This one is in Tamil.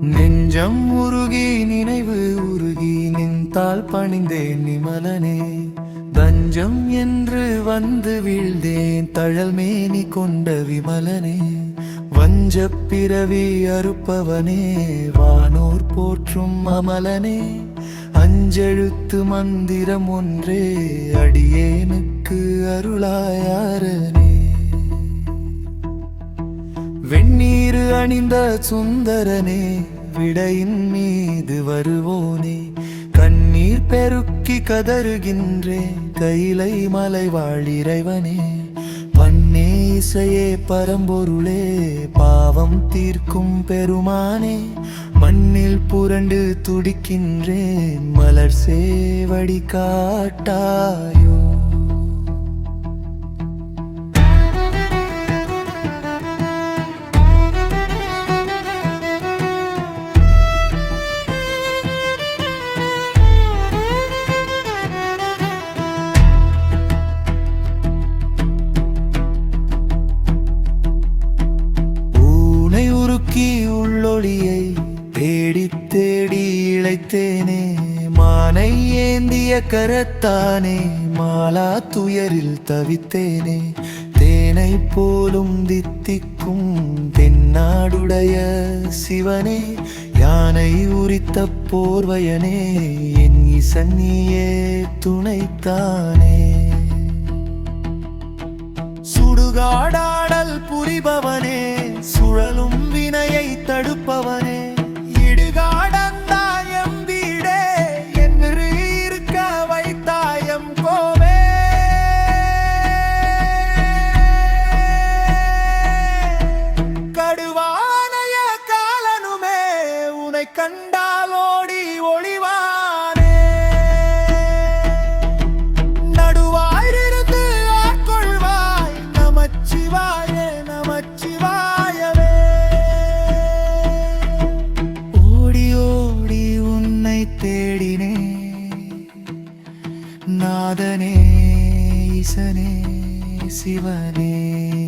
நெஞ்சம் உருகி நினைவு உருகி நின்றால் பணிந்தேன் நிமலனே. தஞ்சம் என்று வந்து வீழ்ந்தேன் தழல் மேனி கொண்ட விமலனே. வஞ்சப் பிறவி அறுப்பவனே வானோர் போற்றும் அமலனே. அஞ்செழுத்து மந்திரம் ஒன்றே அடியேனுக்கு அருளாயாரனே. வெண்ணீரு அணிந்த சுந்தரனே விடையின் மீது வருவோனே. கண்ணீர் பெருக்கி கதறுகின்றேன் கைலை மலை வாழ் இறைவனே. பண்ணே இசையே பரம்பொருளே பாவம் தீர்க்கும் பெருமானே. மண்ணில் புரண்டு துடிக்கின்றேன் மலர் சேவடி காட்டாயோ. உள்ளொளியை தேடி தேடி இழைத்தேனே. மானை ஏந்திய கரத்தானே மாலா துயரில் தவித்தேனே. தேனை போலும் தித்திக்கும் தென்னாடுடைய சிவனே. யானை உரித்த போர்வையனே என் இசன்னியே துணைத்தானே. சுடுகாடாடல் புரிபவனே சுழலும் வினையை தடுப்பவனே. இடுகாடந்தாயம் வீடே என்று இருக்க வைத்தாயம் கோவே. கடுவானைய காலனுமே உனை கண்டாலோடி ஒளிவானே. நடுவாயிருந்து ஆட்கொள்வாய் நமச்சிவாயே நமச்சிவாயவே. ஓடி ஓடி உன்னை தேடினே நாதனே ஈசனே சிவனே.